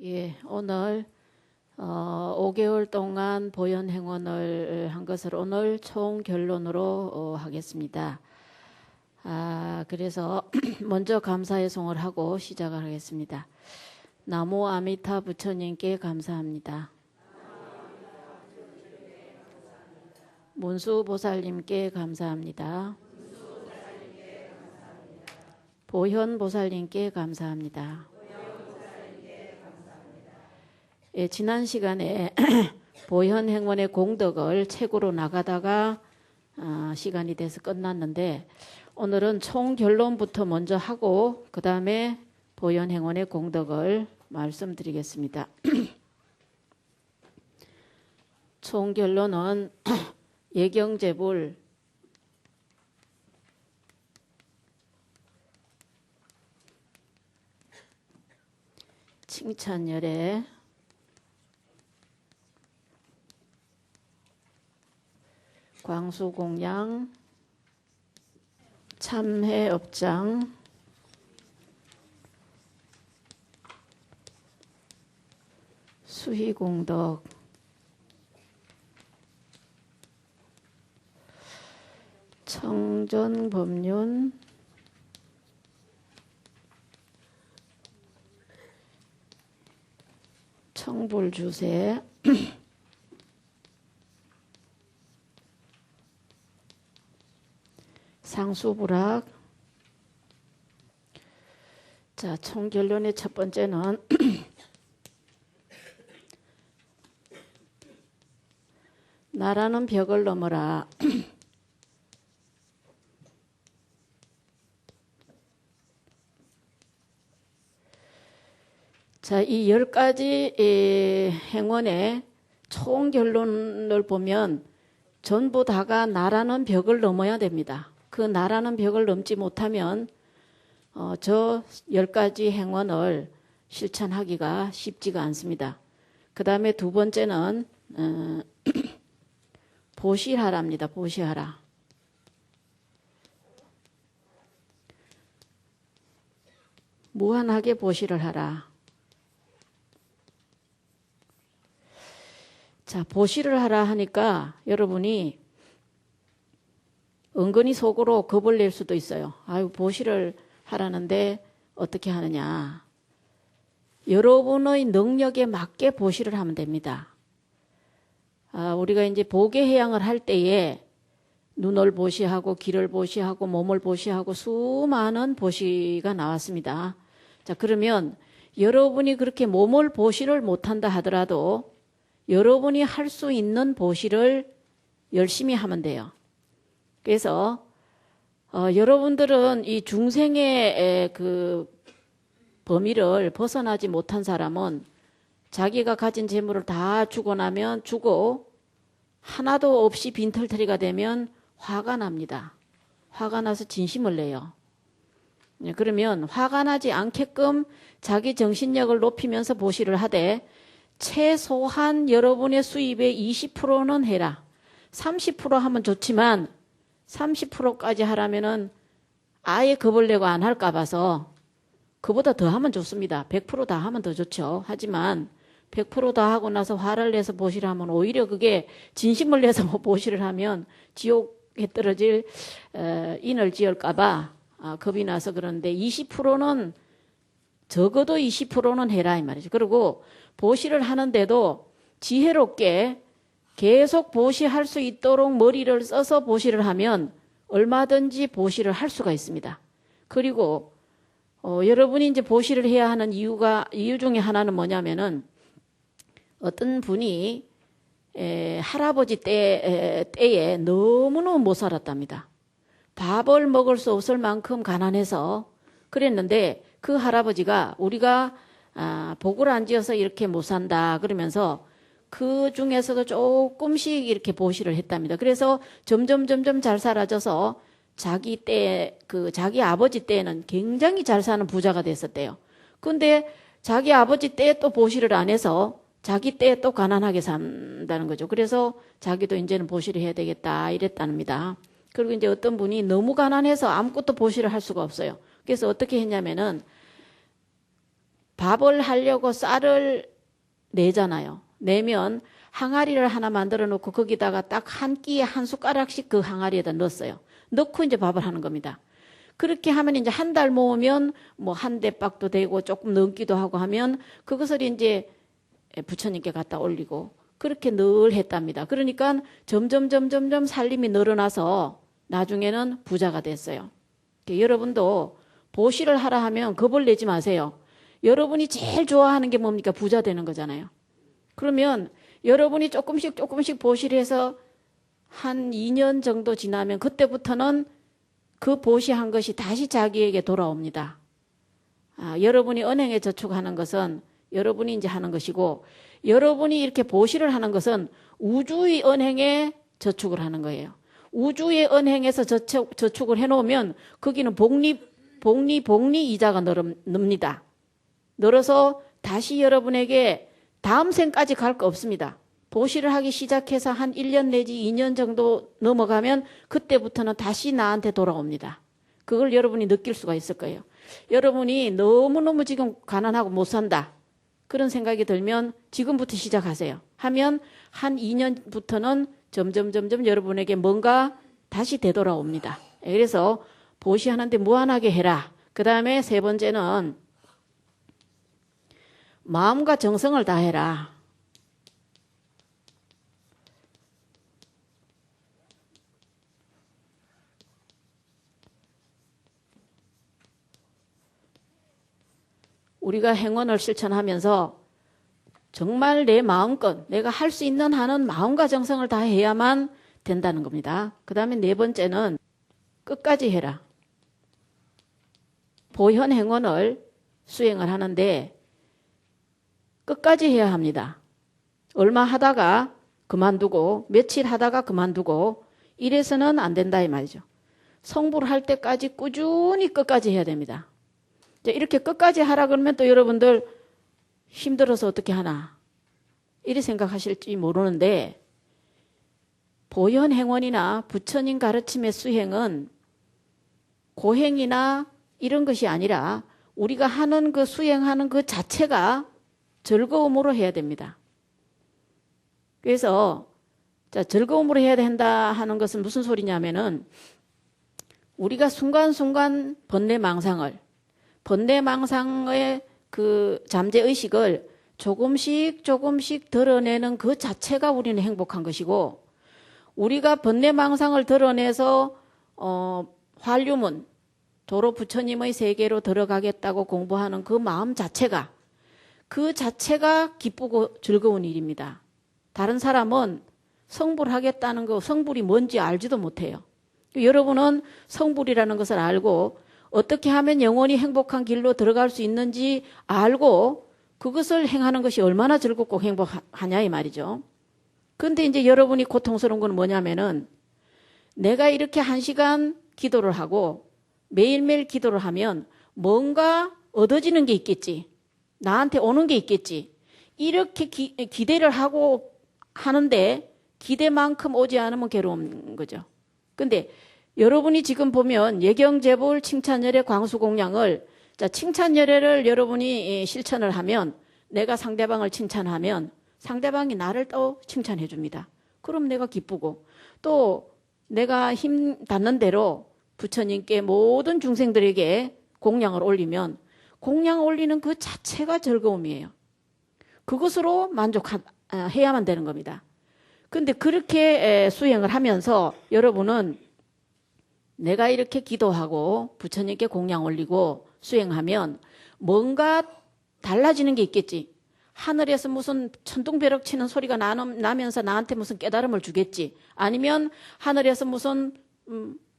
예, 오늘 5개월 동안 보현 행원을 한 것을 오늘 총 결론으로 하겠습니다. 그래서 먼저 감사의 송을 하고 시작을 하겠습니다. 나무 아미타 부처님께 감사합니다. 문수보살님께 감사합니다. 보현보살님께 감사합니다. 예, 지난 시간에 보현행원의 공덕을 책으로 나가다가 시간이 돼서 끝났는데 오늘은 총 결론부터 먼저 하고 그 다음에 보현행원의 공덕을 말씀드리겠습니다. 총 결론은 예경제불 칭찬열애 광수공양 참회업장 수희공덕 청전법륜 청불주세 상수불학. 자, 총결론의 첫 번째는 나라는 벽을 넘어라. 자, 이 10가지 행원의 총결론을 보면 전부 다가 나라는 벽을 넘어야 됩니다. 그 나라는 벽을 넘지 못하면 저 10가지 행원을 실천하기가 쉽지가 않습니다. 그 다음에 두 번째는 보시하라입니다. 보시하라. 무한하게 보시를 하라. 자, 보시를 하라 하니까 여러분이 은근히 속으로 겁을 낼 수도 있어요. 아유, 보시를 하라는데 어떻게 하느냐. 여러분의 능력에 맞게 보시를 하면 됩니다. 우리가 이제 보계해양을 할 때에 눈을 보시하고 귀를 보시하고 몸을 보시하고 수많은 보시가 나왔습니다. 자, 그러면 여러분이 그렇게 몸을 보시를 못한다 하더라도 여러분이 할 수 있는 보시를 열심히 하면 돼요. 그래서 여러분들은 이 중생의 그 범위를 벗어나지 못한 사람은 자기가 가진 재물을 다 주고 나면 주고 하나도 없이 빈털터리가 되면 화가 납니다. 화가 나서 진심을 내요. 그러면 화가 나지 않게끔 자기 정신력을 높이면서 보시를 하되 최소한 여러분의 수입의 20%는 해라. 30% 하면 좋지만 30%까지 하라면은 아예 겁을 내고 안 할까 봐서 그보다 더 하면 좋습니다. 100% 다 하면 더 좋죠. 하지만 100% 다 하고 나서 화를 내서 보시를 하면 오히려 그게 진심을 내서 보시를 하면 지옥에 떨어질 인을 지을까 봐 겁이 나서 그러는데 20%는 적어도 20%는 해라 이 말이죠. 그리고 보시를 하는데도 지혜롭게 계속 보시할 수 있도록 머리를 써서 보시를 하면 얼마든지 보시를 할 수가 있습니다. 그리고 여러분이 이제 보시를 해야 하는 이유 중에 하나는 뭐냐면은 어떤 분이 할아버지 때에 너무너무 못 살았답니다. 밥을 먹을 수 없을 만큼 가난해서 그랬는데 그 할아버지가 우리가 복을 안 지어서 이렇게 못 산다 그러면서 그 중에서도 조금씩 이렇게 보시를 했답니다. 그래서 점점 잘 살아져서 자기 아버지 때에는 굉장히 잘 사는 부자가 됐었대요. 근데 자기 아버지 때에 또 보시를 안 해서 자기 때에 또 가난하게 산다는 거죠. 그래서 자기도 이제는 보시를 해야 되겠다 이랬답니다. 그리고 이제 어떤 분이 너무 가난해서 아무것도 보시를 할 수가 없어요. 그래서 어떻게 했냐면은 밥을 하려고 쌀을 내잖아요. 내면 항아리를 하나 만들어 놓고 거기다가 딱 한 끼에 한 숟가락씩 그 항아리에다 넣었어요. 넣고 이제 밥을 하는 겁니다. 그렇게 하면 이제 한 달 모으면 뭐 한 대박도 되고 조금 넘기도 하고 하면 그것을 이제 부처님께 갖다 올리고 그렇게 늘 했답니다. 그러니까 점점 살림이 늘어나서 나중에는 부자가 됐어요. 여러분도 보시를 하라 하면 겁을 내지 마세요. 여러분이 제일 좋아하는 게 뭡니까? 부자 되는 거잖아요. 그러면 여러분이 조금씩 보시를 해서 한 2년 정도 지나면 그때부터는 그 보시한 것이 다시 자기에게 돌아옵니다. 여러분이 은행에 저축하는 것은 여러분이 이제 하는 것이고 여러분이 이렇게 보시를 하는 것은 우주의 은행에 저축을 하는 거예요. 우주의 은행에서 저축을 해놓으면 거기는 복리 이자가 늡니다. 늘어서 다시 여러분에게 다음 생까지 갈 거 없습니다. 보시를 하기 시작해서 한 1년 내지 2년 정도 넘어가면 그때부터는 다시 나한테 돌아옵니다. 그걸 여러분이 느낄 수가 있을 거예요. 여러분이 너무너무 지금 가난하고 못 산다. 그런 생각이 들면 지금부터 시작하세요. 하면 한 2년부터는 점점 여러분에게 뭔가 다시 되돌아옵니다. 그래서 보시하는데 무한하게 해라. 그 다음에 세 번째는 마음과 정성을 다해라. 우리가 행원을 실천하면서 정말 내 마음껏 내가 할 수 있는 한은 마음과 정성을 다해야만 된다는 겁니다. 그 다음에 네 번째는 끝까지 해라. 보현 행원을 수행을 하는데 끝까지 해야 합니다. 얼마 하다가 그만두고 며칠 하다가 그만두고 이래서는 안 된다 이 말이죠. 성불 할 때까지 꾸준히 끝까지 해야 됩니다. 이렇게 끝까지 하라 그러면 또 여러분들 힘들어서 어떻게 하나 이리 생각하실지 모르는데 보현 행원이나 부처님 가르침의 수행은 고행이나 이런 것이 아니라 우리가 하는 그 수행하는 그 자체가 즐거움으로 해야 됩니다. 그래서 즐거움으로 해야 된다 하는 것은 무슨 소리냐면은 우리가 순간순간 번뇌망상의 그 잠재의식을 조금씩 드러내는 그 자체가 우리는 행복한 것이고 우리가 번뇌망상을 드러내서 활유문 도로 부처님의 세계로 들어가겠다고 공부하는 그 마음 자체가 기쁘고 즐거운 일입니다. 다른 사람은 성불하겠다는 거 성불이 뭔지 알지도 못해요. 여러분은 성불이라는 것을 알고 어떻게 하면 영원히 행복한 길로 들어갈 수 있는지 알고 그것을 행하는 것이 얼마나 즐겁고 행복하냐 이 말이죠. 그런데 이제 여러분이 고통스러운 건 뭐냐면은 내가 이렇게 1시간 기도를 하고 매일매일 기도를 하면 뭔가 얻어지는 게 있겠지. 나한테 오는 게 있겠지. 이렇게 기대를 하고 하는데 기대만큼 오지 않으면 괴로운 거죠. 근데 여러분이 지금 보면 예경재불 칭찬열애 광수공양을 칭찬열애를 여러분이 실천을 하면 내가 상대방을 칭찬하면 상대방이 나를 또 칭찬해 줍니다. 그럼 내가 기쁘고 또 내가 힘 닿는 대로 부처님께 모든 중생들에게 공양을 올리면 공양 올리는 그 자체가 즐거움이에요. 그것으로 만족해야만 되는 겁니다. 근데 그렇게 수행을 하면서 여러분은 내가 이렇게 기도하고 부처님께 공양 올리고 수행하면 뭔가 달라지는 게 있겠지. 하늘에서 무슨 천둥벼락 치는 소리가 나면서 나한테 무슨 깨달음을 주겠지. 아니면 하늘에서 무슨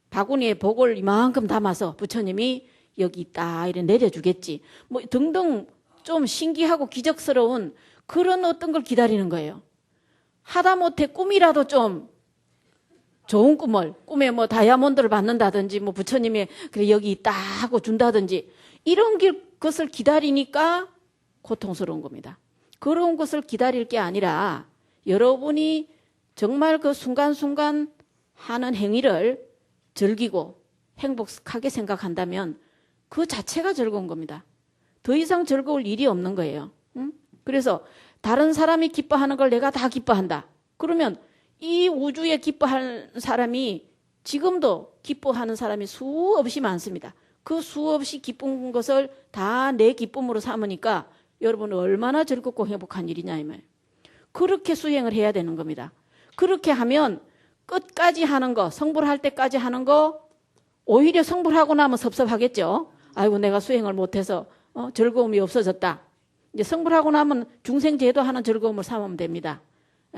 바구니에 복을 이만큼 담아서 부처님이 여기 있다 이래 내려주겠지. 뭐 등등 좀 신기하고 기적스러운 그런 어떤 걸 기다리는 거예요. 하다못해 꿈이라도 좀 좋은 꿈에 뭐 다이아몬드를 받는다든지 뭐 부처님이 그래 여기 있다 하고 준다든지 이런 것을 기다리니까 고통스러운 겁니다. 그런 것을 기다릴 게 아니라 여러분이 정말 그 순간순간 하는 행위를 즐기고 행복하게 생각한다면 그 자체가 즐거운 겁니다. 더 이상 즐거울 일이 없는 거예요. 응? 그래서 다른 사람이 기뻐하는 걸 내가 다 기뻐한다. 그러면 이 우주에 기뻐하는 사람이 지금도 기뻐하는 사람이 수없이 많습니다. 그 수없이 기쁜 것을 다 내 기쁨으로 삼으니까 여러분은 얼마나 즐겁고 행복한 일이냐 이 말이에요. 그렇게 수행을 해야 되는 겁니다. 그렇게 하면 끝까지 하는 거, 성불할 때까지 하는 거 오히려 성불하고 나면 섭섭하겠죠. 아이고 내가 수행을 못해서 즐거움이 없어졌다. 이제 성불하고 나면 중생제도 하는 즐거움을 삼으면 됩니다.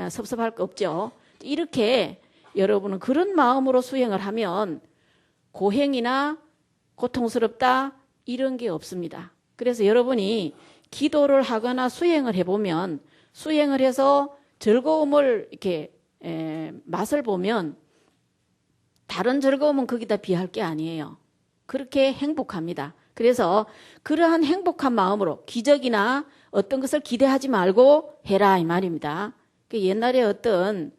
섭섭할 거 없죠. 이렇게 여러분은 그런 마음으로 수행을 하면 고행이나 고통스럽다 이런 게 없습니다. 그래서 여러분이 기도를 하거나 수행을 해보면 수행을 해서 즐거움을 이렇게 맛을 보면 다른 즐거움은 거기다 비할 게 아니에요. 그렇게 행복합니다. 그래서 그러한 행복한 마음으로 기적이나 어떤 것을 기대하지 말고 해라 이 말입니다. 옛날에 어떤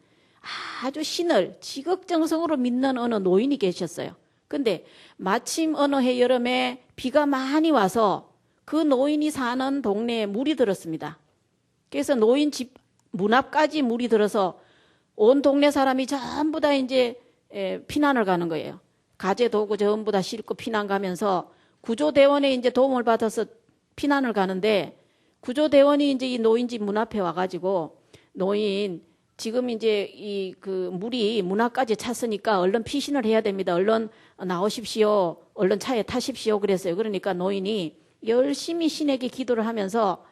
아주 신을 지극정성으로 믿는 어느 노인이 계셨어요. 근데 마침 어느 해 여름에 비가 많이 와서 그 노인이 사는 동네에 물이 들었습니다. 그래서 노인 집 문 앞까지 물이 들어서 온 동네 사람이 전부 다 이제 피난을 가는 거예요. 가재 도구 전부 다 싣고 피난 가면서 구조대원의 이제 도움을 받아서 피난을 가는데 구조대원이 이제 이 노인 집 문 앞에 와가지고 노인 지금 이제 이 그 물이 문 앞까지 찼으니까 얼른 피신을 해야 됩니다. 얼른 나오십시오. 얼른 차에 타십시오. 그랬어요. 그러니까 노인이 열심히 신에게 기도를 하면서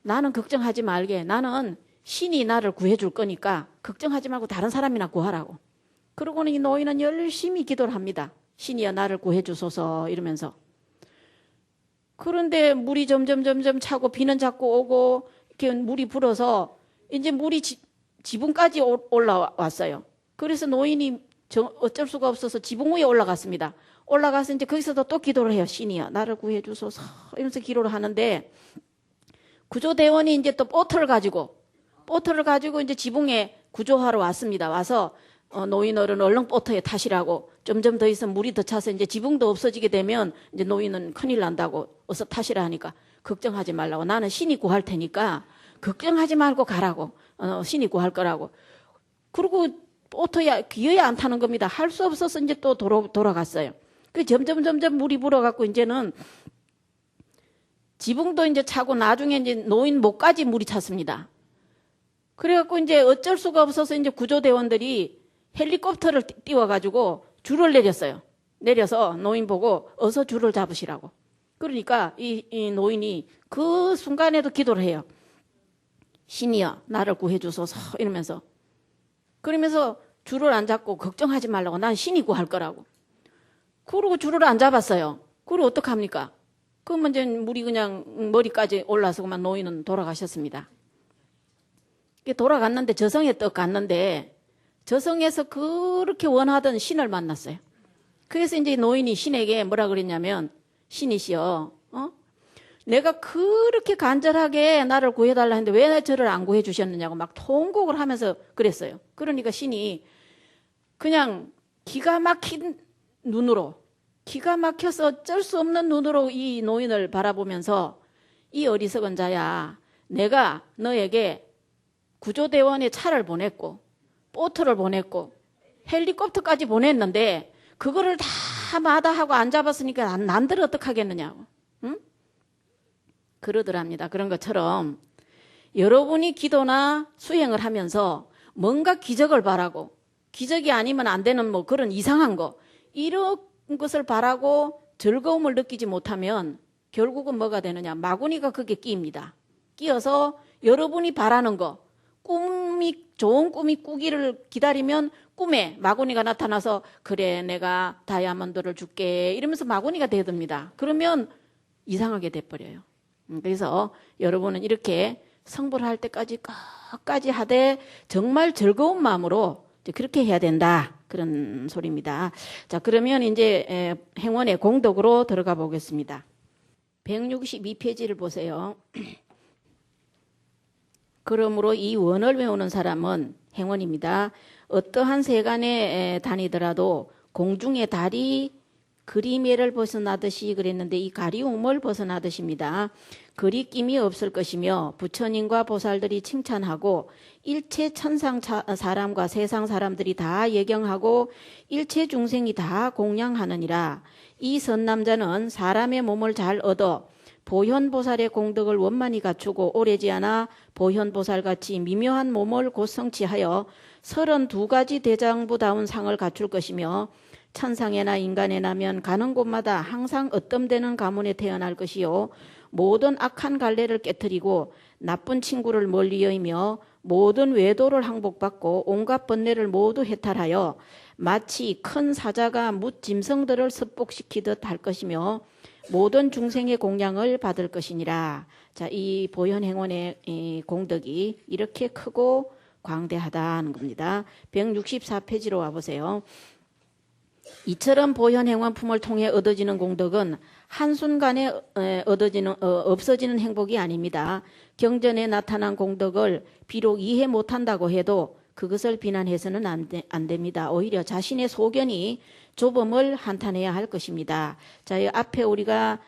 나는 걱정하지 말게. 나는 신이 나를 구해줄 거니까 걱정하지 말고 다른 사람이나 구하라고. 그러고는 이 노인은 열심히 기도를 합니다. 신이여 나를 구해주소서 이러면서. 그런데 물이 점점 차고 비는 자꾸 오고 이렇게 물이 불어서 이제 물이 지붕까지 올라왔어요. 그래서 노인이 어쩔 수가 없어서 지붕 위에 올라갔습니다. 올라가서 이제 거기서도 또 기도를 해요. 신이여 나를 구해주소서 이러면서 기도를 하는데 구조대원이 이제 또 보트를 가지고 이제 지붕에 구조하러 왔습니다. 와서 노인 어른 얼른 보트에 타시라고 점점 더 있으면 물이 더 차서 이제 지붕도 없어지게 되면 이제 노인은 큰일 난다고 어서 타시라 하니까 걱정하지 말라고 나는 신이 구할 테니까 걱정하지 말고 가라고 신이 구할 거라고. 그리고 보트에 기어에 안 타는 겁니다. 할 수 없어서 이제 또 돌아갔어요. 그 점점 물이 불어갖고 이제는 지붕도 이제 차고 나중에 이제 노인 목까지 물이 찼습니다. 그래갖고 이제 어쩔 수가 없어서 이제 구조대원들이 헬리콥터를 띄워가지고 줄을 내렸어요. 내려서 노인 보고 어서 줄을 잡으시라고. 그러니까 이 노인이 그 순간에도 기도를 해요. 신이여 나를 구해주소서 이러면서. 그러면서 줄을 안 잡고 걱정하지 말라고 난 신이 구할 거라고. 그러고 줄을 안 잡았어요. 그리고 어떡합니까? 그러면 이제 물이 그냥 머리까지 올라서 그만 노인은 돌아가셨습니다. 돌아갔는데 저성에 떡 갔는데 저성에서 그렇게 원하던 신을 만났어요. 그래서 이제 노인이 신에게 뭐라 그랬냐면 신이시여 내가 그렇게 간절하게 나를 구해달라 했는데 왜 저를 안 구해주셨느냐고 막 통곡을 하면서 그랬어요. 그러니까 신이 그냥 기가 막힌 눈으로 기가 막혀서 어쩔 수 없는 눈으로 이 노인을 바라보면서 이 어리석은 자야 내가 너에게 구조대원의 차를 보냈고 보트를 보냈고 헬리콥터까지 보냈는데 그거를 다 마다하고 안 잡았으니까 난들 어떡하겠느냐고. 응? 그러더랍니다. 그런 것처럼 여러분이 기도나 수행을 하면서 뭔가 기적을 바라고 기적이 아니면 안 되는 뭐 그런 이상한 거 이런 것을 바라고 즐거움을 느끼지 못하면 결국은 뭐가 되느냐. 마구니가 그게 끼입니다. 끼어서 여러분이 바라는 거 좋은 꿈이 꾸기를 기다리면 꿈에 마구니가 나타나서 그래 내가 다이아몬드를 줄게 이러면서 마구니가 되듭니다. 그러면 이상하게 돼버려요. 그래서 여러분은 이렇게 성불할 때까지 끝까지 하되 정말 즐거운 마음으로 그렇게 해야 된다. 그런 소리입니다. 자, 그러면 이제 행원의 공덕으로 들어가 보겠습니다. 162페이지를 보세요. 그러므로 이 원을 외우는 사람은 행원입니다. 어떠한 세간에 다니더라도 공중의 달이 그리매를 벗어나듯이 그랬는데 이 가리움을 벗어나듯입니다. 그리낌이 없을 것이며 부처님과 보살들이 칭찬하고 일체 천상 사람과 세상 사람들이 다 예경하고 일체 중생이 다 공양하느니라. 이 선남자는 사람의 몸을 잘 얻어 보현보살의 공덕을 원만히 갖추고 오래지 않아 보현보살같이 미묘한 몸을 곧 성취하여 32가지 대장부다운 상을 갖출 것이며 천상에나 인간에 나면 가는 곳마다 항상 어뜸되는 가문에 태어날 것이요 모든 악한 갈래를 깨뜨리고 나쁜 친구를 멀리 여이며 모든 외도를 항복받고 온갖 번뇌를 모두 해탈하여 마치 큰 사자가 뭇 짐승들을 습복시키듯 할 것이며 모든 중생의 공양을 받을 것이니라. 자, 이 보현행원의 이 공덕이 이렇게 크고 광대하다는 겁니다. 164페이지로 와보세요. 이처럼 보현행원품을 통해 얻어지는 공덕은 한순간에 없어지는 행복이 아닙니다. 경전에 나타난 공덕을 비록 이해 못한다고 해도 그것을 비난해서는 안 됩니다. 오히려 자신의 소견이 좁음을 한탄해야 할 것입니다. 자, 이 앞에 우리가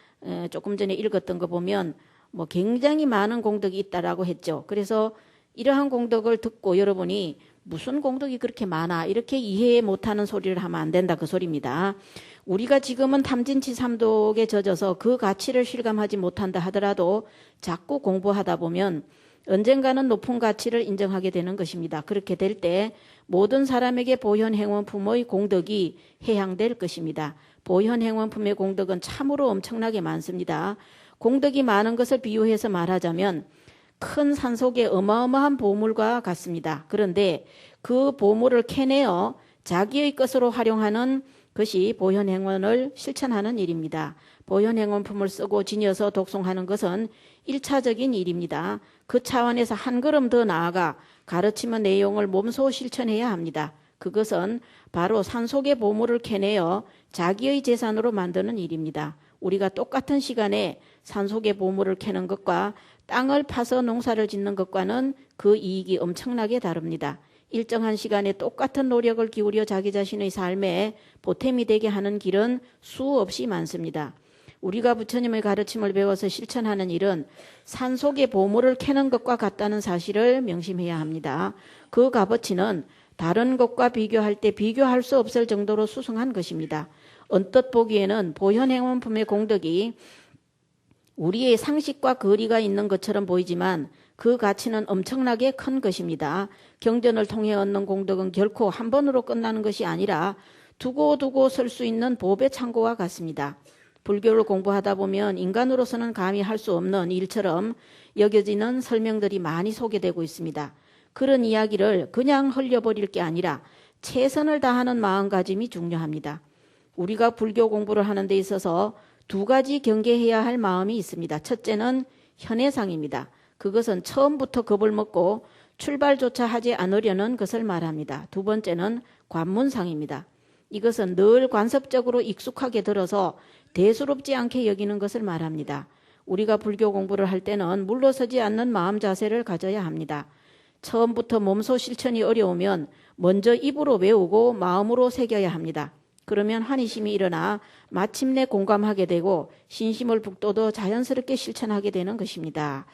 조금 전에 읽었던 거 보면 뭐 굉장히 많은 공덕이 있다라고 했죠. 그래서 이러한 공덕을 듣고 여러분이 무슨 공덕이 그렇게 많아 이렇게 이해 못하는 소리를 하면 안 된다 그 소리입니다. 우리가 지금은 탐진치삼독에 젖어서 그 가치를 실감하지 못한다 하더라도 자꾸 공부하다 보면 언젠가는 높은 가치를 인정하게 되는 것입니다. 그렇게 될 때 모든 사람에게 보현행원품의 공덕이 해양될 것입니다. 보현행원품의 공덕은 참으로 엄청나게 많습니다. 공덕이 많은 것을 비유해서 말하자면 큰 산속의 어마어마한 보물과 같습니다. 그런데 그 보물을 캐내어 자기의 것으로 활용하는 것이 보현행원을 실천하는 일입니다. 보현행원품을 쓰고 지녀서 독송하는 것은 1차적인 일입니다. 그 차원에서 한 걸음 더 나아가 가르침의 내용을 몸소 실천해야 합니다. 그것은 바로 산속의 보물을 캐내어 자기의 재산으로 만드는 일입니다. 우리가 똑같은 시간에 산속의 보물을 캐는 것과 땅을 파서 농사를 짓는 것과는 그 이익이 엄청나게 다릅니다. 일정한 시간에 똑같은 노력을 기울여 자기 자신의 삶에 보탬이 되게 하는 길은 수없이 많습니다. 우리가 부처님의 가르침을 배워서 실천하는 일은 산속의 보물을 캐는 것과 같다는 사실을 명심해야 합니다. 그 값어치는 다른 것과 비교할 때 비교할 수 없을 정도로 수승한 것입니다. 언뜻 보기에는 보현행원품의 공덕이 우리의 상식과 거리가 있는 것처럼 보이지만 그 가치는 엄청나게 큰 것입니다. 경전을 통해 얻는 공덕은 결코 한 번으로 끝나는 것이 아니라 두고두고 설 수 있는 법의 창고와 같습니다. 불교를 공부하다 보면 인간으로서는 감히 할 수 없는 일처럼 여겨지는 설명들이 많이 소개되고 있습니다. 그런 이야기를 그냥 흘려버릴 게 아니라 최선을 다하는 마음가짐이 중요합니다. 우리가 불교 공부를 하는 데 있어서 두 가지 경계해야 할 마음이 있습니다. 첫째는 현해상입니다. 그것은 처음부터 겁을 먹고 출발조차 하지 않으려는 것을 말합니다. 두 번째는 관문상입니다. 이것은 늘 관습적으로 익숙하게 들어서 대수롭지 않게 여기는 것을 말합니다. 우리가 불교 공부를 할 때는 물러서지 않는 마음 자세를 가져야 합니다. 처음부터 몸소 실천이 어려우면 먼저 입으로 외우고 마음으로 새겨야 합니다. 그러면 환희심이 일어나 마침내 공감하게 되고 신심을 북돋워 자연스럽게 실천하게 되는 것입니다.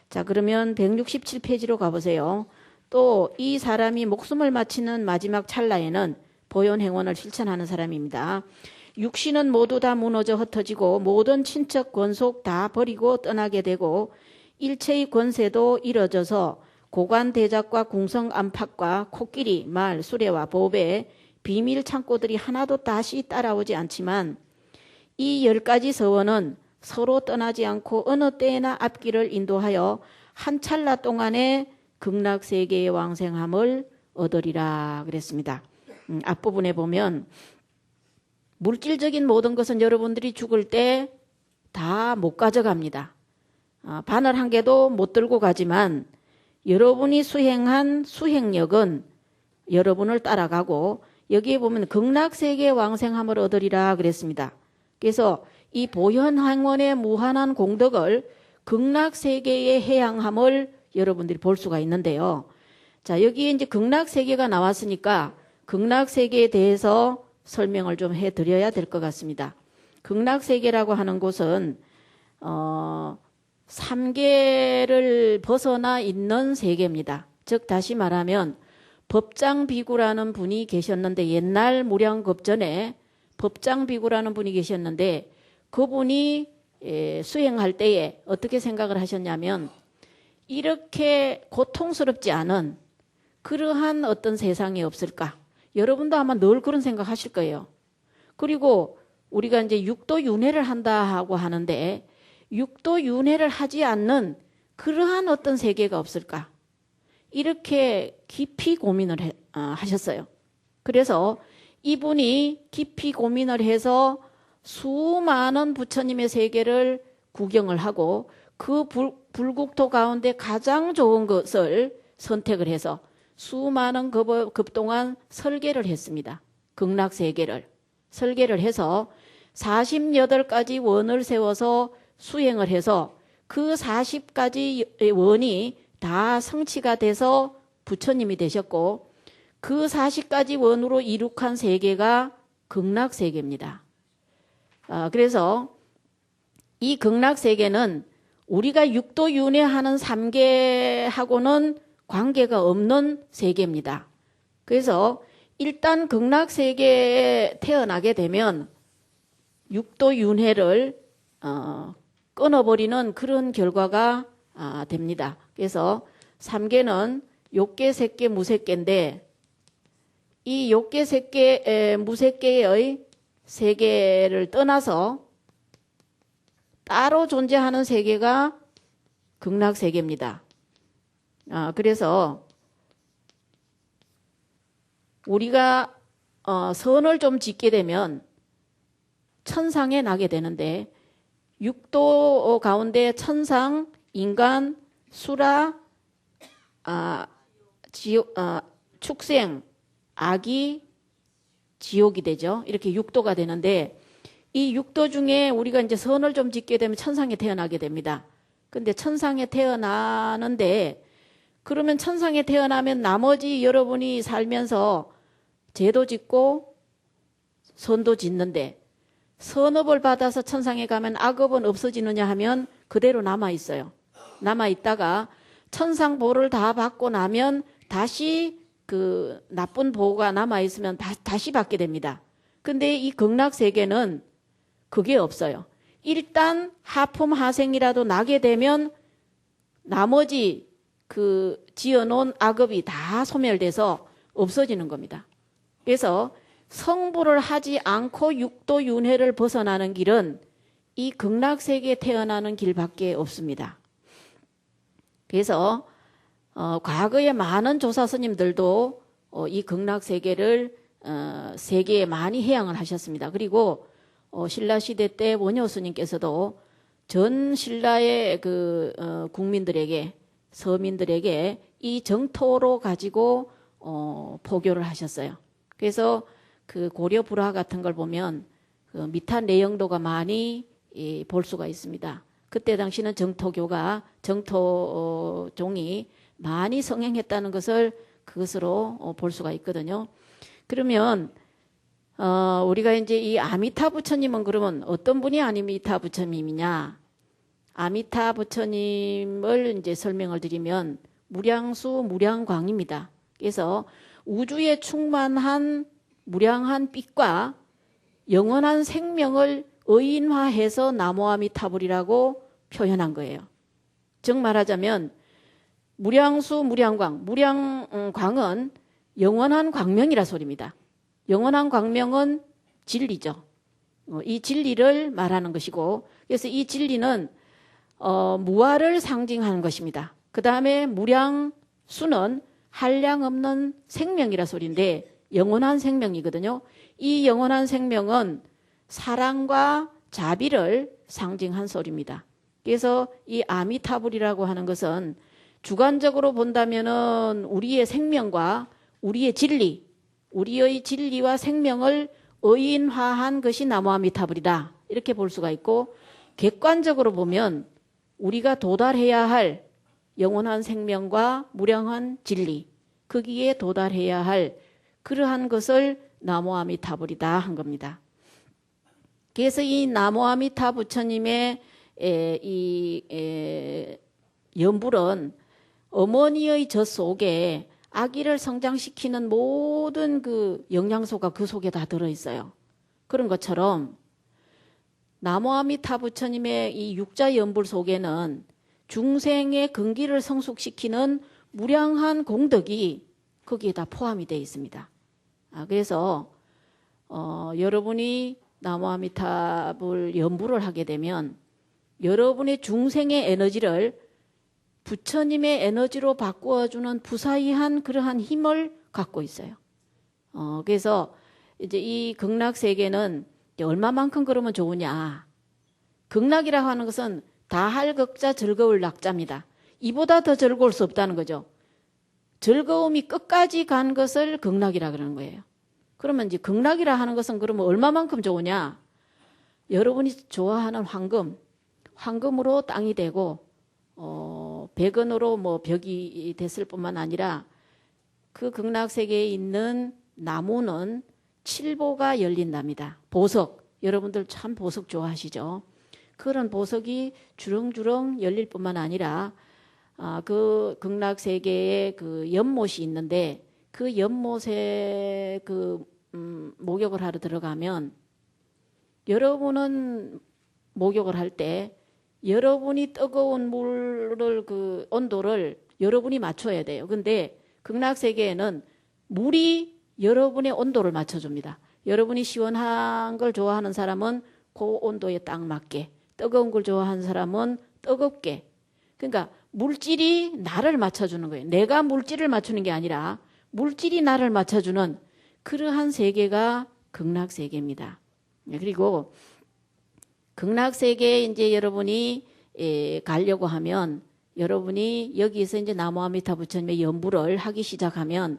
자, 그러면 167페이지로 가보세요. 또 이 사람이 목숨을 마치는 마지막 찰나에는 보현행원을 실천하는 사람입니다. 육신은 모두 다 무너져 흩어지고 모든 친척 권속 다 버리고 떠나게 되고 일체의 권세도 이뤄져서 고관 대작과 궁성 안팎과 코끼리, 말, 수레와 보배, 비밀 창고들이 하나도 다시 따라오지 않지만 이 10가지 서원은 서로 떠나지 않고 어느 때에나 앞길을 인도하여 한 찰나 동안에 극락세계의 왕생함을 얻으리라 그랬습니다. 앞부분에 보면 물질적인 모든 것은 여러분들이 죽을 때 다 못 가져갑니다. 바늘 한 개도 못 들고 가지만 여러분이 수행한 수행력은 여러분을 따라가고 여기에 보면 극락세계의 왕생함을 얻으리라 그랬습니다. 그래서 이 보현행원의 무한한 공덕을 극락세계의 해양함을 여러분들이 볼 수가 있는데요. 자, 여기에 이제 극락세계가 나왔으니까 극락세계에 대해서 설명을 좀 해드려야 될 것 같습니다. 극락세계라고 하는 곳은 3계를 벗어나 있는 세계입니다. 즉 다시 말하면 법장비구라는 분이 계셨는데, 옛날 무량겁전에 법장비구라는 분이 계셨는데, 그분이 수행할 때에 어떻게 생각을 하셨냐면, 이렇게 고통스럽지 않은 그러한 어떤 세상이 없을까? 여러분도 아마 늘 그런 생각 하실 거예요. 그리고 우리가 이제 육도윤회를 한다 하고 하는데, 육도윤회를 하지 않는 그러한 어떤 세계가 없을까? 이렇게 깊이 고민을 하셨어요. 그래서 이분이 깊이 고민을 해서 수많은 부처님의 세계를 구경을 하고, 그 불국토 가운데 가장 좋은 것을 선택을 해서 수많은 급동안 설계를 했습니다. 극락세계를 설계를 해서 48가지 원을 세워서 수행을 해서 그 40가지 원이 다 성취가 돼서 부처님이 되셨고, 그 40가지 원으로 이룩한 세계가 극락세계입니다. 그래서 이 극락세계는 우리가 육도윤회하는 3계하고는 관계가 없는 세계입니다. 그래서 일단 극락세계에 태어나게 되면 육도윤회를 끊어버리는 그런 결과가 됩니다. 그래서 3계는 욕계, 색계, 무색계인데, 이 욕계, 색계, 무색계의 세계를 떠나서 따로 존재하는 세계가 극락세계입니다. 그래서 우리가 선을 좀 짓게 되면 천상에 나게 되는데, 육도 가운데 천상, 인간, 수라, 축생, 악이, 지옥이 되죠. 이렇게 육도가 되는데, 이 육도 중에 우리가 이제 선을 좀 짓게 되면 천상에 태어나게 됩니다. 근데 천상에 태어나는데, 그러면 천상에 태어나면 나머지 여러분이 살면서 죄도 짓고 선도 짓는데, 선업을 받아서 천상에 가면 악업은 없어지느냐 하면 그대로 남아있어요. 남아있다가 천상보를 다 받고 나면 다시 그 나쁜 보가 남아있으면 다시 받게 됩니다. 근데 이 극락세계는 그게 없어요. 일단 하품하생이라도 나게 되면 나머지 그 지어놓은 악업이 다 소멸돼서 없어지는 겁니다. 그래서 성불을 하지 않고 육도윤회를 벗어나는 길은 이 극락세계에 태어나는 길밖에 없습니다. 그래서 과거에 많은 조사 스님들도 이 극락세계를 세계에 많이 해양을 하셨습니다. 그리고 신라시대 때 원효 스님께서도 전 신라의 그 국민들에게, 서민들에게 이 정토로 가지고 포교를 하셨어요. 그래서 그 고려 불화 같은 걸 보면 그 미탄 내용도가 많이 볼 수가 있습니다. 그때 당시는 정토교가, 정토종이 많이 성행했다는 것을 그것으로 볼 수가 있거든요. 그러면 우리가 이제 이 아미타 부처님은 그러면 어떤 분이 아미타 부처님이냐? 아미타 부처님을 이제 설명을 드리면 무량수 무량광입니다. 그래서 우주에 충만한 무량한 빛과 영원한 생명을 의인화해서 나무아미타불이라고 표현한 거예요. 즉 말하자면 무량수 무량광, 무량광은 영원한 광명이라 소리입니다. 영원한 광명은 진리죠. 이 진리를 말하는 것이고, 그래서 이 진리는 무아를 상징하는 것입니다. 그 다음에 무량수는 한량 없는 생명이라 소리인데 영원한 생명이거든요. 이 영원한 생명은 사랑과 자비를 상징한 소리입니다. 그래서 이 아미타불이라고 하는 것은 주관적으로 본다면은 우리의 생명과 우리의 진리, 우리의 진리와 생명을 의인화한 것이 나무아미타불이다, 이렇게 볼 수가 있고, 객관적으로 보면 우리가 도달해야 할 영원한 생명과 무량한 진리, 거기에 도달해야 할 그러한 것을 나무아미타불이다 한 겁니다. 그래서 이 나무아미타 부처님의 연불은 어머니의 젖 속에 아기를 성장시키는 모든 그 영양소가 그 속에 다 들어있어요. 그런 것처럼 나무아미타 부처님의 이 육자 연불 속에는 중생의 근기를 성숙시키는 무량한 공덕이 거기에 다 포함이 되어 있습니다. 그래서 여러분이 나무아미타불 연불을 하게 되면 여러분의 중생의 에너지를 부처님의 에너지로 바꾸어주는 부사이한 그러한 힘을 갖고 있어요. 그래서 이제 이 극락세계는 얼마만큼 그러면 좋으냐. 극락이라고 하는 것은 다할 극자 즐거울 낙자입니다. 이보다 더 즐거울 수 없다는 거죠. 즐거움이 끝까지 간 것을 극락이라 그러는 거예요. 그러면 이제 극락이라 하는 것은 그러면 얼마만큼 좋으냐. 여러분이 좋아하는 황금으로 땅이 되고 백원으로 뭐 벽이 됐을 뿐만 아니라 그 극락세계에 있는 나무는 칠보가 열린답니다. 보석, 여러분들 참 보석 좋아하시죠? 그런 보석이 주렁주렁 열릴 뿐만 아니라 그 극락세계에 그 연못이 있는데 그 연못에 그 목욕을 하러 들어가면 여러분은 목욕을 할 때 여러분이 뜨거운 물을 그 온도를 여러분이 맞춰야 돼요. 근데 극락세계에는 물이 여러분의 온도를 맞춰줍니다. 여러분이 시원한 걸 좋아하는 사람은 그 온도에 딱 맞게, 뜨거운 걸 좋아하는 사람은 뜨겁게. 그러니까 물질이 나를 맞춰주는 거예요. 내가 물질을 맞추는 게 아니라 물질이 나를 맞춰주는 그러한 세계가 극락세계입니다. 그리고 극락세계에 이제 여러분이 가려고 하면 여러분이 여기서 이제 나무아미타 부처님의 연불을 하기 시작하면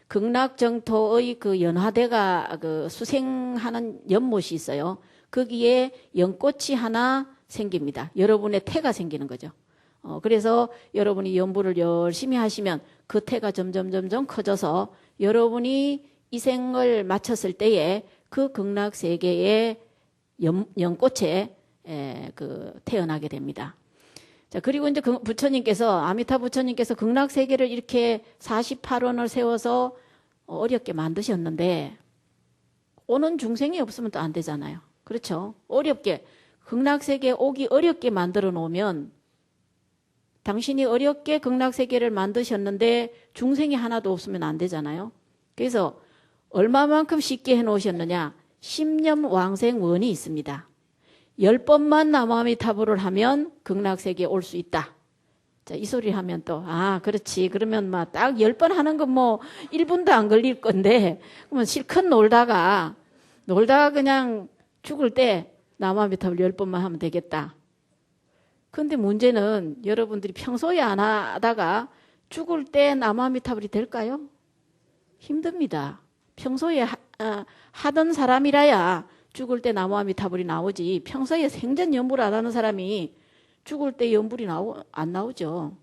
극락정토의 그 연화대가 그 수생하는 연못이 있어요. 거기에 연꽃이 하나 생깁니다. 여러분의 태가 생기는 거죠. 그래서 여러분이 연불을 열심히 하시면 그 태가 점점 커져서 여러분이 이 생을 마쳤을 때에 그 극락세계의 연꽃에 그 태어나게 됩니다. 자, 그리고 이제 그 부처님께서, 아미타 부처님께서 극락세계를 이렇게 48원을 세워서 어렵게 만드셨는데, 오는 중생이 없으면 또 안 되잖아요. 그렇죠? 어렵게, 극락세계에 오기 어렵게 만들어 놓으면, 당신이 어렵게 극락세계를 만드셨는데, 중생이 하나도 없으면 안 되잖아요. 그래서, 얼마만큼 쉽게 해 놓으셨느냐? 10년 왕생원이 있습니다. 10번만 나무아미타불을 하면 극락세계에 올 수 있다. 자, 이 소리를 하면 또, 그렇지. 그러면 막 딱 10번 하는 건 뭐 1분도 안 걸릴 건데, 그러면 실컷 놀다가 그냥 죽을 때 나무아미타불 10번만 하면 되겠다. 근데 문제는 여러분들이 평소에 안 하다가 죽을 때 나무아미타불이 될까요? 힘듭니다. 평소에 하던 사람이라야 죽을 때 나무아미타불이 나오지, 평소에 생전 연불 안 하는 사람이 죽을 때 연불이 안 나오죠.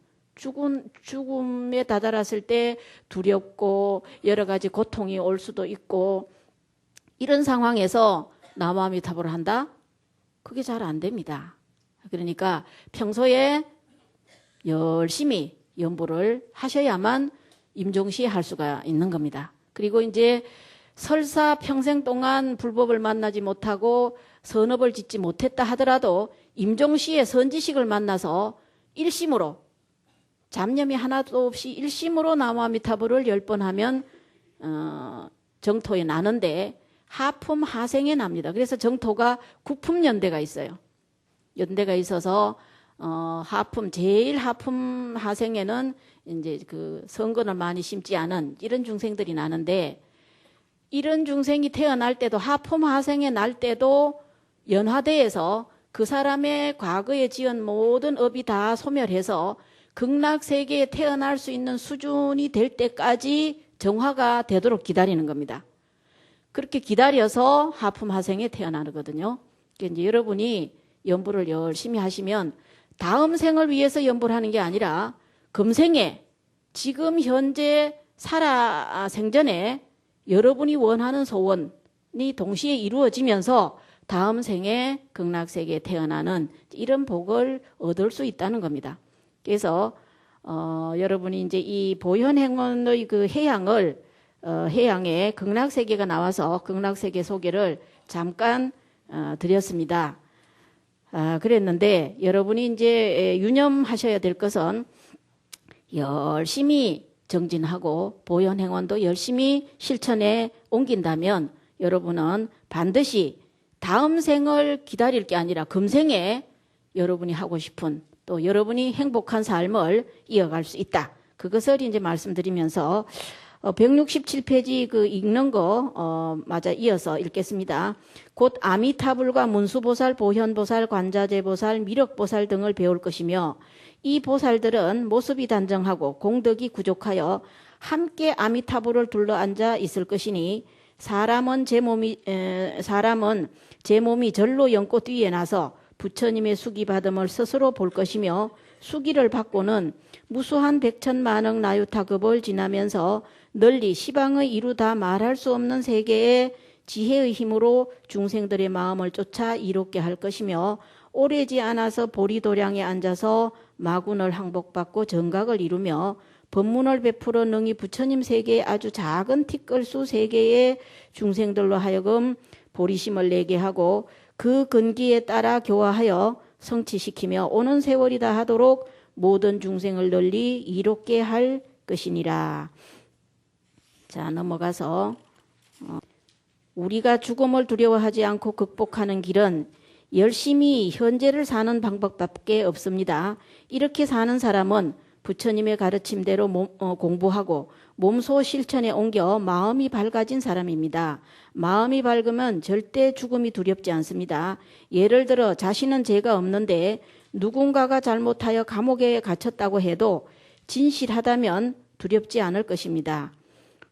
죽음에 다다랐을 때 두렵고 여러 가지 고통이 올 수도 있고, 이런 상황에서 나무아미타불을 한다? 그게 잘 안 됩니다. 그러니까 평소에 열심히 연불을 하셔야만 임종시에 할 수가 있는 겁니다. 그리고 이제 설사 평생 동안 불법을 만나지 못하고 선업을 짓지 못했다 하더라도 임종시에 선지식을 만나서 일심으로, 잡념이 하나도 없이 일심으로 나무아미타불을 10번 하면 정토에 나는데 하품 하생에 납니다. 그래서 정토가 구품연대가 있어요. 연대가 있어서 제일 하품 하생에는 이제 그 성근을 많이 심지 않은 이런 중생들이 나는데, 이런 중생이 태어날 때도, 하품 하생에 날 때도 연화대에서 그 사람의 과거에 지은 모든 업이 다 소멸해서 극락세계에 태어날 수 있는 수준이 될 때까지 정화가 되도록 기다리는 겁니다. 그렇게 기다려서 하품 하생에 태어나거든요. 그러니까 이제 여러분이 연불을 열심히 하시면 다음 생을 위해서 연불하는 게 아니라 금생에, 지금 현재 생전에 여러분이 원하는 소원이 동시에 이루어지면서 다음 생에 극락세계에 태어나는 이런 복을 얻을 수 있다는 겁니다. 그래서 여러분이 이제 이 보현행원의 그 해양에 극락세계가 나와서 극락세계 소개를 잠깐 드렸습니다. 그랬는데 여러분이 이제 유념하셔야 될 것은 열심히 정진하고 보현행원도 열심히 실천에 옮긴다면 여러분은 반드시 다음 생을 기다릴 게 아니라 금생에 여러분이 하고 싶은 또 여러분이 행복한 삶을 이어갈 수 있다. 그것을 이제 말씀드리면서 167페이지 그 읽는 거 맞아 이어서 읽겠습니다. 곧 아미타불과 문수보살, 보현보살, 관자재보살, 미륵보살 등을 배울 것이며 이 보살들은 모습이 단정하고 공덕이 부족하여 함께 아미타불을 둘러앉아 있을 것이니 사람은 제 몸이 절로 연꽃 위에 나서 부처님의 수기받음을 스스로 볼 것이며 수기를 받고는 무수한 백천만억 나유타급을 지나면서 널리 시방의 이루다 말할 수 없는 세계의 지혜의 힘으로 중생들의 마음을 쫓아 이롭게 할 것이며 오래지 않아서 보리도량에 앉아서 마군을 항복받고 정각을 이루며 법문을 베풀어 능히 부처님 세계의 아주 작은 티끌수 세계의 중생들로 하여금 보리심을 내게 하고 그 근기에 따라 교화하여 성취시키며 오는 세월이 다 하도록 모든 중생을 널리 이롭게 할 것이니라. 자, 넘어가서 우리가 죽음을 두려워하지 않고 극복하는 길은 열심히 현재를 사는 방법밖에 없습니다. 이렇게 사는 사람은 부처님의 가르침대로 공부하고 몸소 실천에 옮겨 마음이 밝아진 사람입니다. 마음이 밝으면 절대 죽음이 두렵지 않습니다. 예를 들어 자신은 죄가 없는데 누군가가 잘못하여 감옥에 갇혔다고 해도 진실하다면 두렵지 않을 것입니다.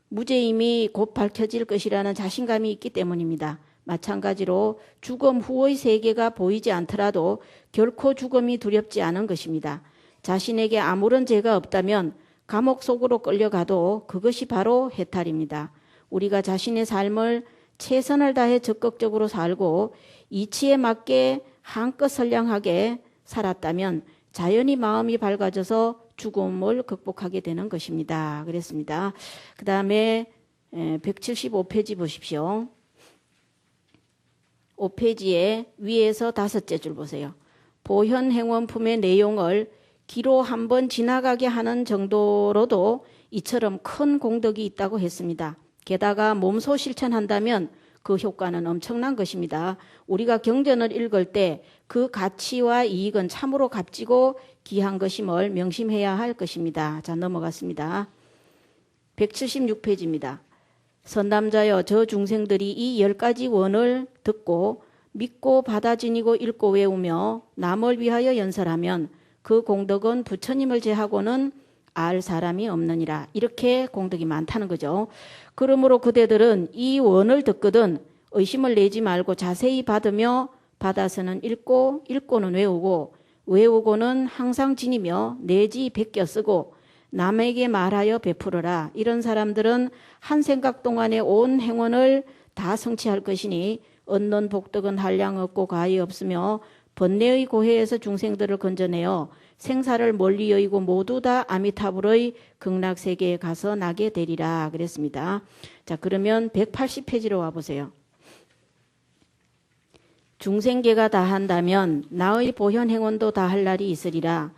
무죄임이 곧 밝혀질 것이라는 자신감이 있기 때문입니다. 마찬가지로 죽음 후의 세계가 보이지 않더라도 결코 죽음이 두렵지 않은 것입니다. 자신에게 아무런 죄가 없다면 감옥 속으로 끌려가도 그것이 바로 해탈입니다. 우리가 자신의 삶을 최선을 다해 적극적으로 살고 이치에 맞게 한껏 선량하게 살았다면 자연히 마음이 밝아져서 죽음을 극복하게 되는 것입니다. 그랬습니다. 그 다음에 175페이지 보십시오. 5페이지에 위에서 5째 줄 보세요. 보현행원품의 내용을 기로 한번 지나가게 하는 정도로도 이처럼 큰 공덕이 있다고 했습니다. 게다가 몸소 실천한다면 그 효과는 엄청난 것입니다. 우리가 경전을 읽을 때 그 가치와 이익은 참으로 값지고 귀한 것임을 명심해야 할 것입니다. 자, 넘어갔습니다. 176페이지입니다. 선남자여, 저 중생들이 이 10가지 원을 듣고 믿고 받아 지니고 읽고 외우며 남을 위하여 연설하면 그 공덕은 부처님을 제하고는 알 사람이 없느니라. 이렇게 공덕이 많다는 거죠. 그러므로 그대들은 이 원을 듣거든 의심을 내지 말고 자세히 받으며 받아서는 읽고 읽고는 외우고 외우고는 항상 지니며 내지 베껴 쓰고 남에게 말하여 베풀어라. 이런 사람들은 한 생각 동안에 온 행원을 다 성취할 것이니 얻는 복덕은 한량 없고 가히 없으며 번뇌의 고해에서 중생들을 건져내어 생사를 멀리 여의고 모두 다 아미타불의 극락세계에 가서 나게 되리라 그랬습니다. 자, 그러면 180페이지로 와보세요. 중생계가 다한다면 나의 보현행원도 다할 날이 있으리라.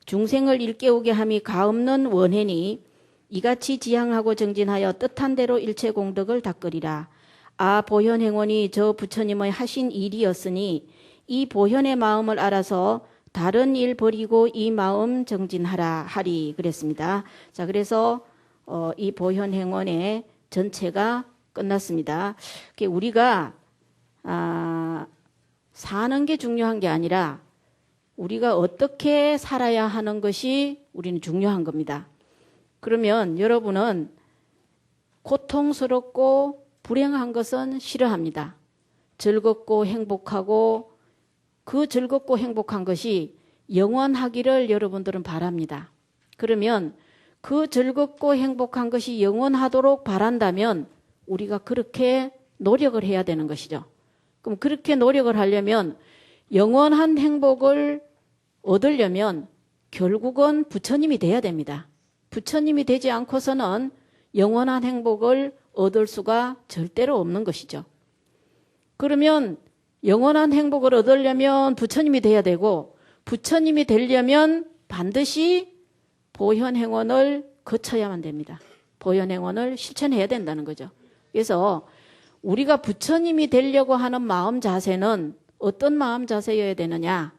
중생을 일깨우게 함이 가없는 원해니 이같이 지향하고 정진하여 뜻한 대로 일체 공덕을 닦으리라. 아, 보현행원이 저 부처님의 하신 일이었으니 이 보현의 마음을 알아서 다른 일 버리고 이 마음 정진하라 하리 그랬습니다. 자, 그래서 이 보현행원의 전체가 끝났습니다. 우리가 사는 게 중요한 게 아니라 우리가 어떻게 살아야 하는 것이 우리는 중요한 겁니다. 그러면 여러분은 고통스럽고 불행한 것은 싫어합니다. 즐겁고 행복하고 그 즐겁고 행복한 것이 영원하기를 여러분들은 바랍니다. 그러면 그 즐겁고 행복한 것이 영원하도록 바란다면 우리가 그렇게 노력을 해야 되는 것이죠. 그럼 그렇게 노력을 하려면 영원한 행복을 얻으려면 결국은 부처님이 돼야 됩니다. 부처님이 되지 않고서는 영원한 행복을 얻을 수가 절대로 없는 것이죠. 그러면 영원한 행복을 얻으려면 부처님이 돼야 되고 부처님이 되려면 반드시 보현행원을 거쳐야만 됩니다. 보현행원을 실천해야 된다는 거죠. 그래서 우리가 부처님이 되려고 하는 마음 자세는 어떤 마음 자세여야 되느냐?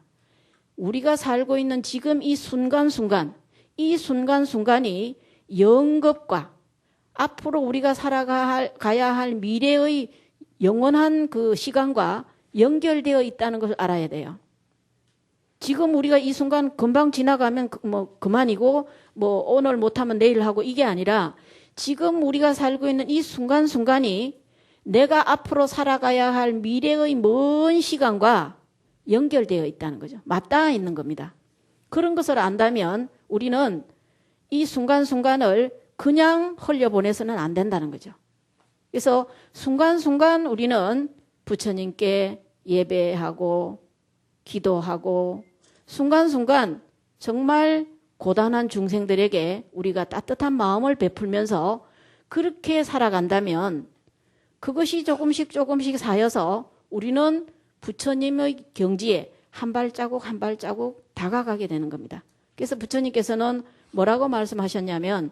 우리가 살고 있는 지금 이 순간순간, 이 순간순간이 영겁과 앞으로 우리가 살아가야 할 미래의 영원한 그 시간과 연결되어 있다는 것을 알아야 돼요. 지금 우리가 이 순간 금방 지나가면 그만이고 오늘 못하면 내일 하고 이게 아니라 지금 우리가 살고 있는 이 순간순간이 내가 앞으로 살아가야 할 미래의 먼 시간과 연결되어 있다는 거죠. 맞닿아 있는 겁니다. 그런 것을 안다면 우리는 이 순간순간을 그냥 흘려보내서는 안 된다는 거죠. 그래서 순간순간 우리는 부처님께 예배하고 기도하고 순간순간 정말 고단한 중생들에게 우리가 따뜻한 마음을 베풀면서 그렇게 살아간다면 그것이 조금씩 쌓여서 우리는 부처님의 경지에 한 발자국 한 발자국 다가가게 되는 겁니다. 그래서 부처님께서는 뭐라고 말씀하셨냐면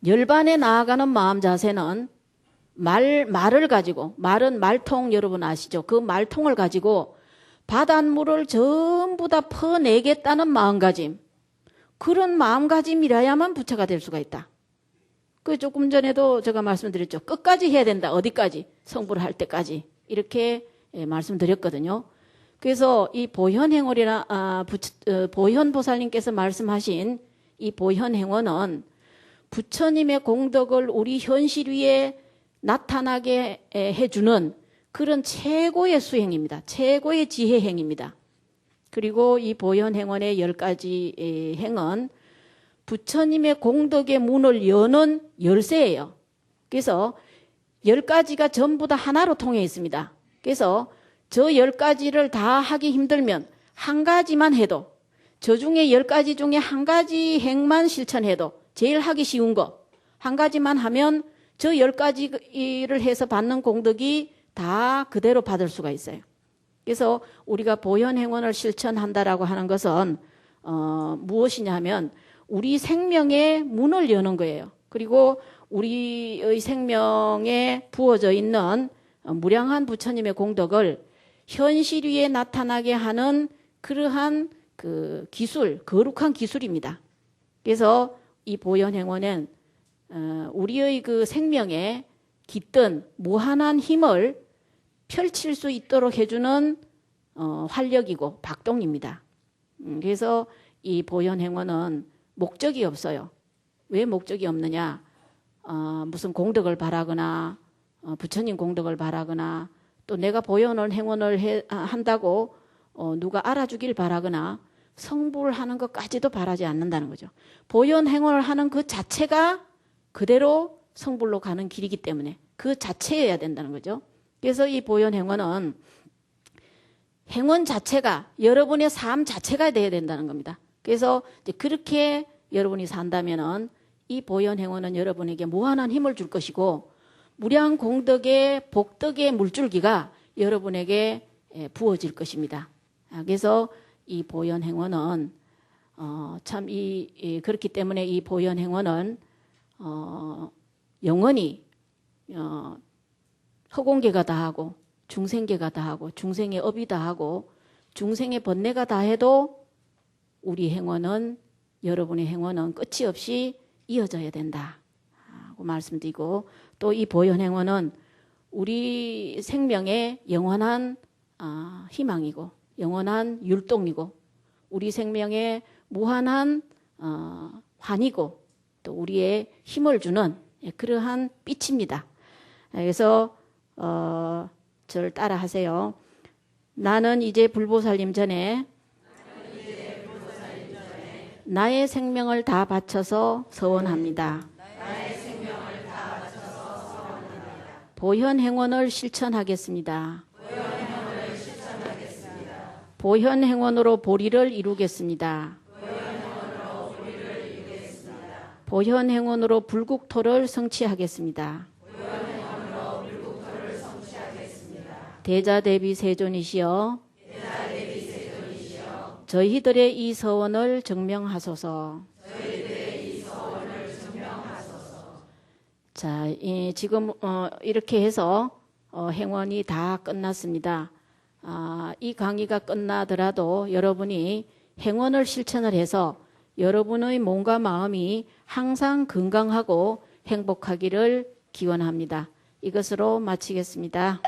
열반에 나아가는 마음 자세는 말을 가지고, 말은 말통 여러분 아시죠? 그 말통을 가지고 바닷물을 전부 다 퍼내겠다는 마음가짐, 그런 마음가짐이라야만 부처가 될 수가 있다. 그 조금 전에도 제가 말씀드렸죠. 끝까지 해야 된다. 어디까지? 성불을 할 때까지. 이렇게 말씀드렸거든요. 그래서 이 보현행원이나 보현보살님께서 말씀하신 이 보현행원은 부처님의 공덕을 우리 현실 위에 나타나게 해주는 그런 최고의 수행입니다. 최고의 지혜행입니다. 그리고 이 보현행원의 10가지 행은 부처님의 공덕의 문을 여는 열쇠예요. 그래서 10가지가 전부 다 하나로 통해 있습니다. 그래서 저 10가지를 다 하기 힘들면 한 가지만 해도, 저 중에 10가지 중에 한 가지 행만 실천해도 제일 하기 쉬운 거 한 가지만 하면 저 10가지를 해서 받는 공덕이 다 그대로 받을 수가 있어요. 그래서 우리가 보현행원을 실천한다라고 하는 것은 무엇이냐 하면 우리 생명의 문을 여는 거예요. 그리고 우리의 생명에 부어져 있는 무량한 부처님의 공덕을 현실 위에 나타나게 하는 그러한 그 기술, 거룩한 기술입니다. 그래서 이 보현행원은 우리의 그 생명에 깃든 무한한 힘을 펼칠 수 있도록 해주는 활력이고 박동입니다. 그래서 이 보현행원은 목적이 없어요. 왜 목적이 없느냐? 무슨 공덕을 바라거나 부처님 공덕을 바라거나 또 내가 보현을 행원을 한다고 누가 알아주길 바라거나 성불하는 것까지도 바라지 않는다는 거죠. 보현 행원을 하는 그 자체가 그대로 성불로 가는 길이기 때문에 그 자체여야 된다는 거죠. 그래서 이 보현 행원은 행원 자체가 여러분의 삶 자체가 돼야 된다는 겁니다. 그래서 이제 그렇게 여러분이 산다면은 이 보현 행원은 여러분에게 무한한 힘을 줄 것이고 무량 공덕의 복덕의 물줄기가 여러분에게 부어질 것입니다. 그래서 이 보현 행원은 참 그렇기 때문에 이 보현 행원은 영원히 허공계가 다 하고 중생계가 다 하고 중생의 업이 다 하고 중생의 번뇌가 다 해도 우리 행원은 여러분의 행원은 끝이 없이 이어져야 된다 하고 말씀드리고 또 이 보현 행원은 우리 생명의 영원한 희망이고 영원한 율동이고 우리 생명의 무한한 환이고 또 우리의 힘을 주는 그러한 빛입니다. 그래서 저를 따라 하세요. 나는 이제 불보살님 전에 나의 생명을 다 바쳐서 서원합니다. 보현 행원을 실천하겠습니다. 보현 행원으로 보리를 이루겠습니다. 보현 행원으로 불국토를 성취하겠습니다. 대자 대비 세존이시여 저희들의 이 서원을 증명하소서. 자, 지금 이렇게 해서 행원이 다 끝났습니다. 이 강의가 끝나더라도 여러분이 행원을 실천을 해서 여러분의 몸과 마음이 항상 건강하고 행복하기를 기원합니다. 이것으로 마치겠습니다.